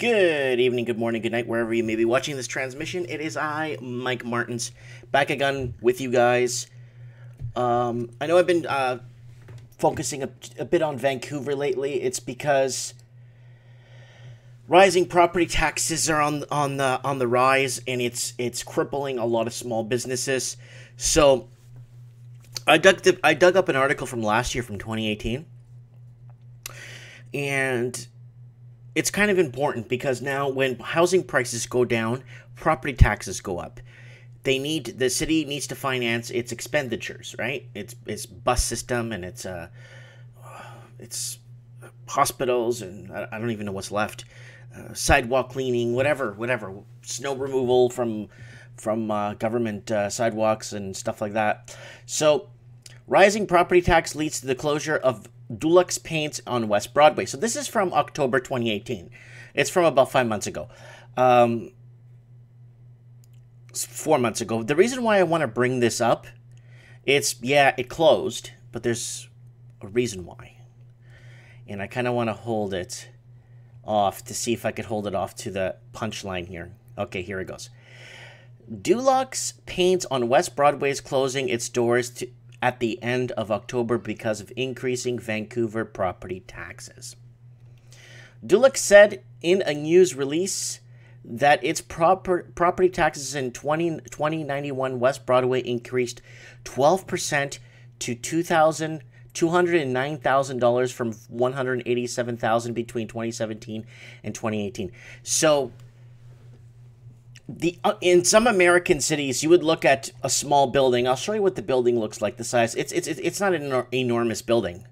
Good evening, good morning, good night, wherever you may be watching this transmission. It is I, Mike Martins, back again with you guys. I know I've been focusing a bit on Vancouver lately. It's because rising property taxes are on the rise, and it's crippling a lot of small businesses. So I dug up an article from last year, from 2018, and it's kind of important because now when housing prices go down, property taxes go up. The city needs to finance its expenditures, right? It's bus system, and it's hospitals, and I don't even know what's left. Sidewalk cleaning, whatever, snow removal from government sidewalks and stuff like that. So rising property tax leads to the closure of Dulux Paints on West Broadway. So this is from October 2018. It's from about 5 months ago. 4 months ago. The reason why I want to bring this up, it closed, but there's a reason why. And I kind of want to hold it off to see if I could hold it off to the punchline here. Okay, here it goes. Dulux Paints on West Broadway is closing its doors at the end of October because of increasing Vancouver property taxes. Dulux said in a news release that its property taxes in 2091 West Broadway increased 12% to $209,000 from $187,000 between 2017 and 2018. So in some American cities, you would look at a small building. I'll show you what the building looks like, the size. It's not an enormous building.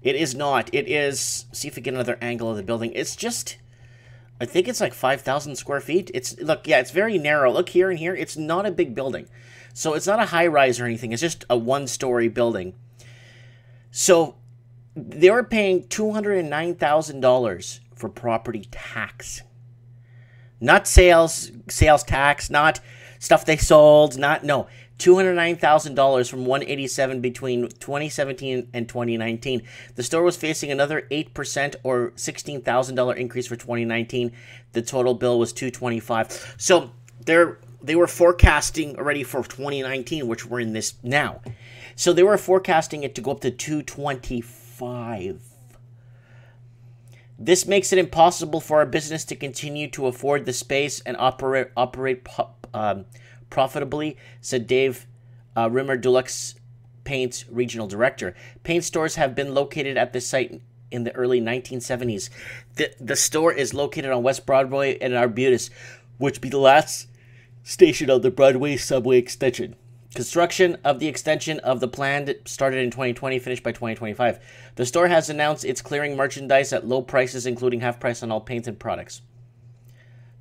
It is not. It is, see if we get another angle of the building. It's just, I think it's like 5,000 square feet. It's very narrow. Look here and here. It's not a big building. So it's not a high rise or anything. It's just a one-story building. So they were paying $209,000 for property tax. Not sales tax, not stuff they sold, no. $209,000 from $187,000 between 2017 and 2019. The store was facing another 8% or $16,000 increase for 2019. The total bill was $225,000. So they were forecasting already for 2019, which we're in this now. So they were forecasting it to go up to $225,000. This makes it impossible for our business to continue to afford the space and operate profitably, said Dave Rimmer, Dulux Paints Regional Director. Paint stores have been located at the site in the early 1970s. The store is located on West Broadway and Arbutus, which be the last station of the Broadway subway extension. Construction of the extension of the plan started in 2020, finished by 2025. The store has announced it's clearing merchandise at low prices, including half price on all paints and products.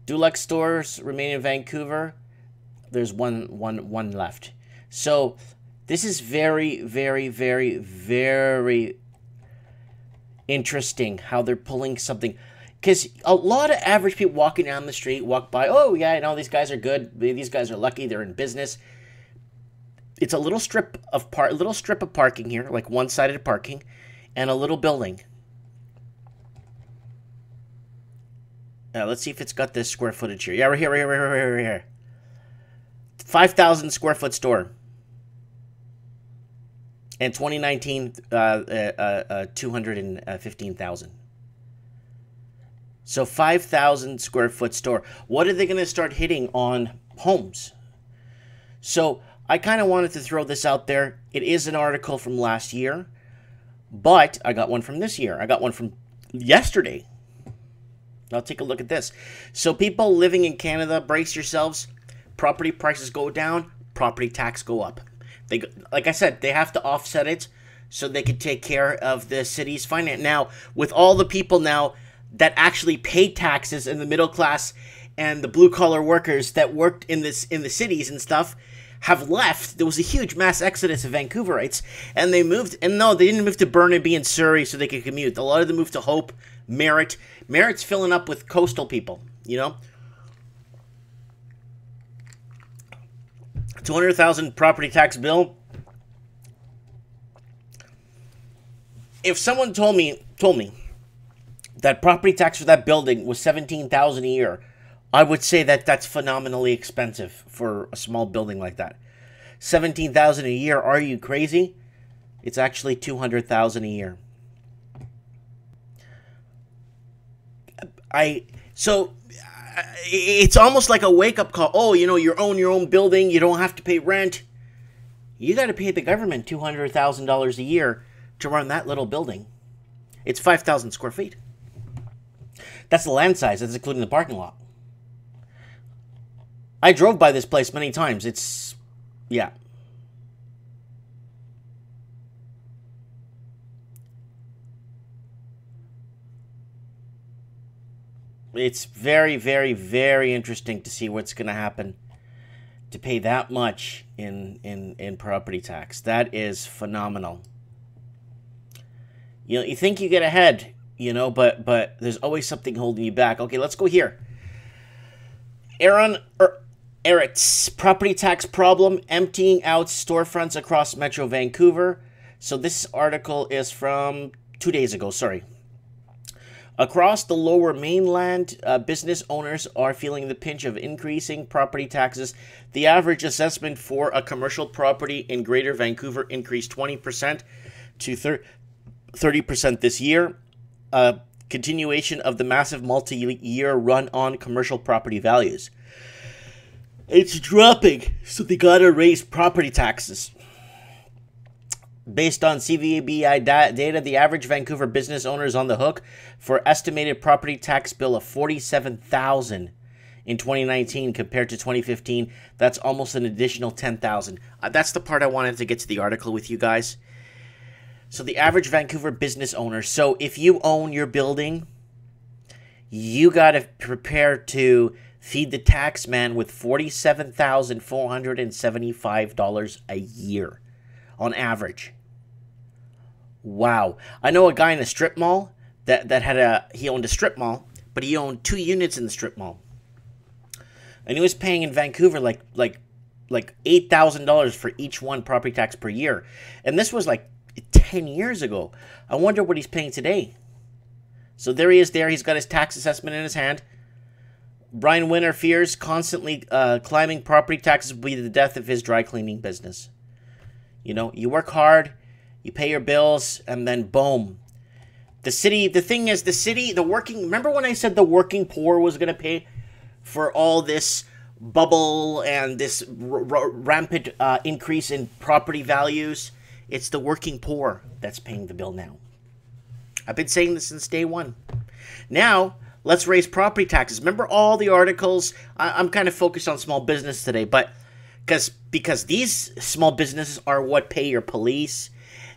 Dulux stores remain in Vancouver. There's one left. So this is very, very, very, very interesting how they're pulling something. Because a lot of average people walking down the street walk by, oh yeah, no, these guys are good. These guys are lucky. They're in business. It's a little strip of parking here, like one-sided parking, and a little building. Let's see if it's got this square footage here. Yeah, right here. 5,000 square foot store. And 2019, 215,000. So 5,000 square foot store. What are they going to start hitting on homes? So I kind of wanted to throw this out there. It is an article from last year, but I got one from this year. I got one from yesterday. Now take a look at this. So people living in Canada, brace yourselves. Property prices go down, property tax go up. Like I said, they have to offset it so they can take care of the city's finance. Now, with all the people now that actually pay taxes in the middle class and the blue-collar workers that worked in the cities and stuff, have left. There was a huge mass exodus of Vancouverites, and they moved. And no, they didn't move to Burnaby and Surrey so they could commute. A lot of them moved to Hope, Merritt. Merritt's filling up with coastal people, you know. 200,000 property tax bill. If someone told me that property tax for that building was $17,000 a year. I would say that that's phenomenally expensive for a small building like that. $17,000 a year? Are you crazy? It's actually $200,000 a year. It's almost like a wake-up call. Oh, you know, you own your own building. You don't have to pay rent. You got to pay the government $200,000 a year to run that little building. It's 5,000 square feet. That's the land size. That's including the parking lot. I drove by this place many times. It's, yeah. It's very, very, very interesting to see what's going to happen to pay that much in property tax. That is phenomenal. You know, you think you get ahead, you know, but there's always something holding you back. Okay, let's go here. Eretz, property tax problem, emptying out storefronts across Metro Vancouver. So this article is from 2 days ago, sorry. Across the lower mainland, business owners are feeling the pinch of increasing property taxes. The average assessment for a commercial property in Greater Vancouver increased 20% to 30% this year. Continuation of the massive multi-year run on commercial property values. It's dropping, so they gotta raise property taxes. Based on CVABI data, the average Vancouver business owner is on the hook for estimated property tax bill of $47,000 in 2019 compared to 2015. That's almost an additional $10,000. That's the part I wanted to get to the article with you guys. So the average Vancouver business owner. So if you own your building, you got to prepare to feed the tax man with $47,475 a year. On average. Wow. I know a guy in a strip mall he owned a strip mall, but he owned 2 units in the strip mall. And he was paying in Vancouver like $8,000 for each one property tax per year. And this was like 10 years ago. I wonder what he's paying today. So there he is there. He's got his tax assessment in his hand. Brian Winter fears constantly climbing property taxes will be the death of his dry cleaning business. You know, you work hard, you pay your bills, and then boom. Remember when I said the working poor was going to pay for all this bubble and this rampant increase in property values? It's the working poor that's paying the bill now. I've been saying this since day one. Now, let's raise property taxes. Remember all the articles? I'm kind of focused on small business today, but because these small businesses are what pay your police.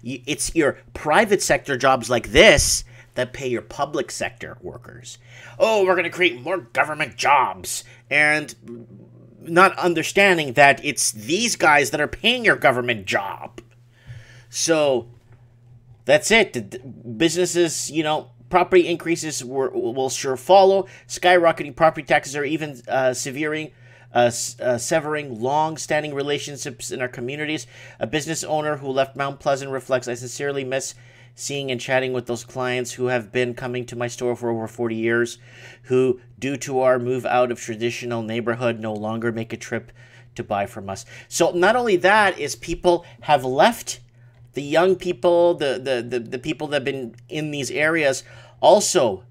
It's your private sector jobs like this that pay your public sector workers. Oh, we're going to create more government jobs. And not understanding that it's these guys that are paying your government job. So that's it. Businesses, you know, property increases will sure follow. Skyrocketing property taxes are even severing long-standing relationships in our communities. A business owner who left Mount Pleasant reflects, "I sincerely miss seeing and chatting with those clients who have been coming to my store for over 40 years, who, due to our move out of traditional neighborhood, no longer make a trip to buy from us." So not only that is people have left, the young people, the people that have been in these areas, also,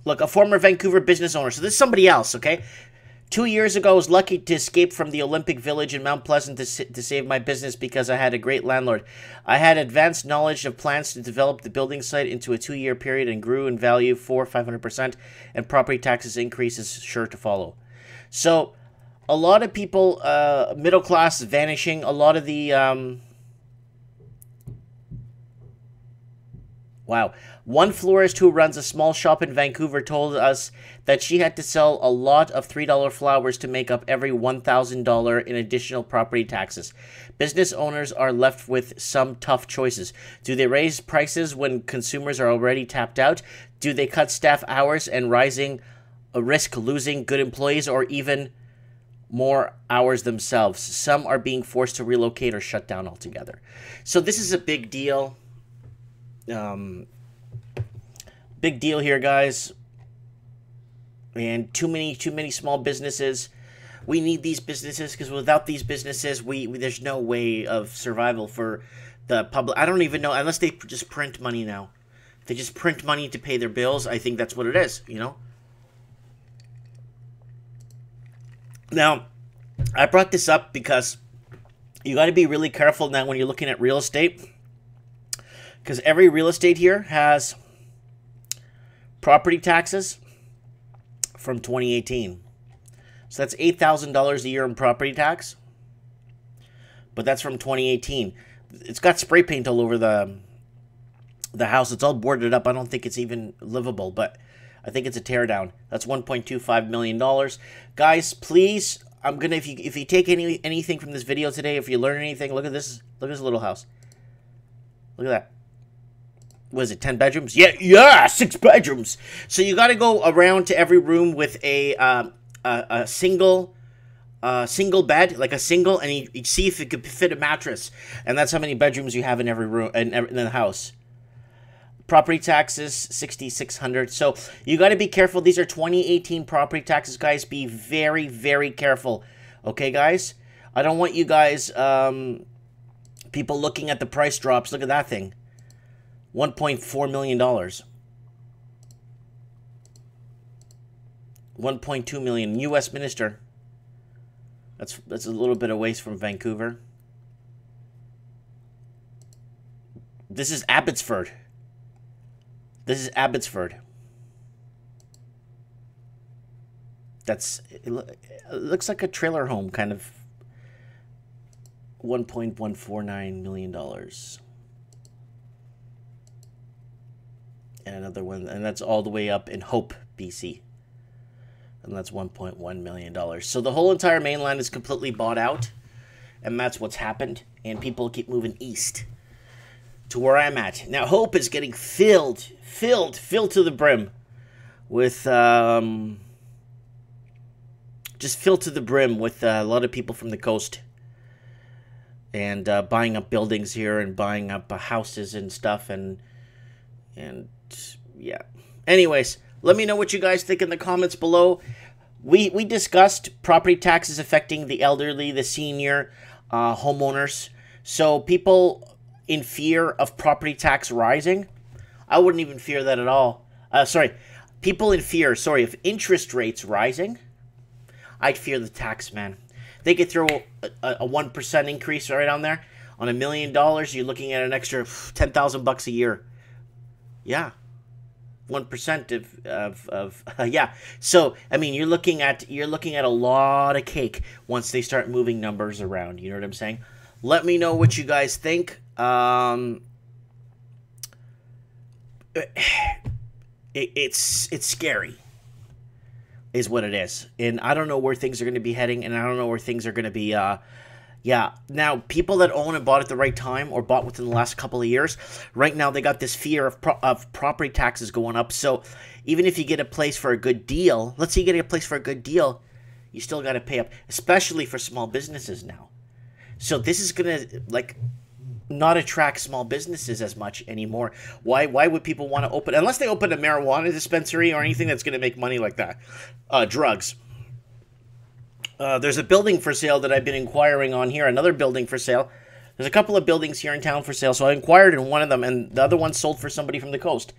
look, a former Vancouver business owner. So this is somebody else, okay? 2 years ago, I was lucky to escape from the Olympic Village in Mount Pleasant to save my business because I had a great landlord. I had advanced knowledge of plans to develop the building site into a 2-year period and grew in value 500%, and property taxes increases sure to follow. So a lot of people, middle class is vanishing. A lot of the... Wow. One florist who runs a small shop in Vancouver told us that she had to sell a lot of $3 flowers to make up every $1,000 in additional property taxes. Business owners are left with some tough choices. Do they raise prices when consumers are already tapped out? Do they cut staff hours and risk losing good employees, or even more hours themselves? Some are being forced to relocate or shut down altogether. So this is a big deal. Big deal here, guys. And too many small businesses. We need these businesses because without these businesses, there's no way of survival for the public. I don't even know, unless they just print money now. If they just print money to pay their bills, I think that's what it is, you know? Now, I brought this up because you got to be really careful now when you're looking at real estate. Because every real estate here has property taxes from 2018. So that's $8,000 a year in property tax. But that's from 2018. It's got spray paint all over the house. It's all boarded up. I don't think it's even livable, but I think it's a teardown. That's $1.25 million. Guys, please, I'm gonna if you take anything from this video today, if you learn anything, look at this. Look at this little house. Look at that. What is it, 10 bedrooms? Yeah, 6 bedrooms. So you got to go around to every room with a single bed, like a single, and you see if it could fit a mattress. And that's how many bedrooms you have in every room in the house. Property taxes, $6,600. So you got to be careful. These are 2018 property taxes, guys. Be very, very careful. Okay, guys? I don't want you guys, people looking at the price drops. Look at that thing. $1.4 million. $1.2 million. U.S. Minister. That's a little bit of ways from Vancouver. This is Abbotsford. This is Abbotsford. It looks like a trailer home, kind of. $1.149 million. And another one, and that's all the way up in Hope, BC. And that's $1.1 million. So the whole entire mainland is completely bought out. And that's what's happened. And people keep moving east to where I'm at. Now, Hope is getting filled to the brim with, just filled to the brim with a lot of people from the coast. And buying up buildings here and buying up houses and stuff. And yeah. Anyways, let me know what you guys think in the comments below. We discussed property taxes affecting the elderly, the senior, homeowners. So people in fear of property tax rising, I wouldn't even fear that at all. People in fear, of interest rates rising, I'd fear the tax, man. They could throw a 1% increase right on there. On $1 million, you're looking at an extra $10,000 a year. Yeah. 1% of yeah. So I mean, you're looking at a lot of cake once they start moving numbers around. You know what I'm saying? Let me know what you guys think. It's scary, is what it is, and I don't know where things are going to be heading, and I don't know where things are going to be. Yeah, now, people that own and bought at the right time or bought within the last couple of years, right now they got this fear of property taxes going up. So even if you get a place for a good deal, let's say you get a place for a good deal, you still got to pay up, especially for small businesses now. So this is going to, like, not attract small businesses as much anymore. Why would people want to open, unless they open a marijuana dispensary or anything that's going to make money like that? Drugs. There's a building for sale that I've been inquiring on here. Another building for sale. There's a couple of buildings here in town for sale. So I inquired in one of them, and the other one sold for somebody from the coast.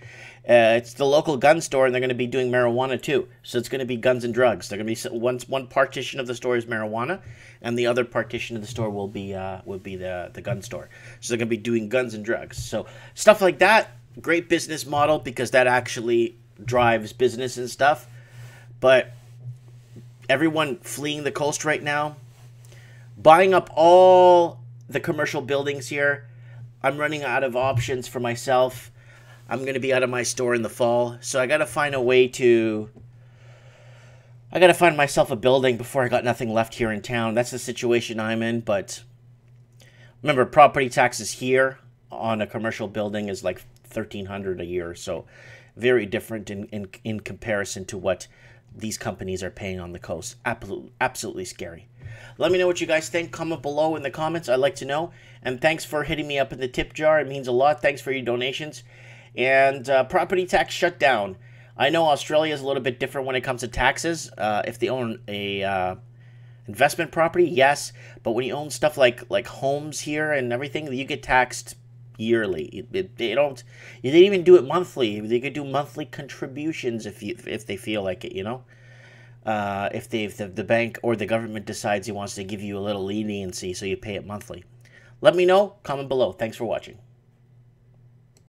It's the local gun store, and they're going to be doing marijuana too. So it's going to be guns and drugs. They're going to be one partition of the store is marijuana, and the other partition of the store will be the gun store. So they're going to be doing guns and drugs. So stuff like that, great business model because that actually drives business and stuff. But everyone fleeing the coast right now, buying up all the commercial buildings here. I'm running out of options for myself. I'm going to be out of my store in the fall, so I got to find a way to... I got to find myself a building before I got nothing left here in town. That's the situation I'm in, but remember, property taxes here on a commercial building is like $1,300 a year, so very different in comparison to what these companies are paying on the coast. Absolutely scary. Let me know what you guys think. Comment below in the comments. I'd like to know. And thanks for hitting me up in the tip jar. It means a lot. Thanks for your donations. And property tax shutdown. I know Australia is a little bit different when it comes to taxes. If they own a investment property, yes. But when you own stuff like homes here and everything, you get taxed yearly. They don't even do it monthly. They could do monthly contributions if they feel like it, you know. If the bank or the government decides he wants to give you a little leniency, so you pay it monthly. Let me know. Comment below. Thanks for watching.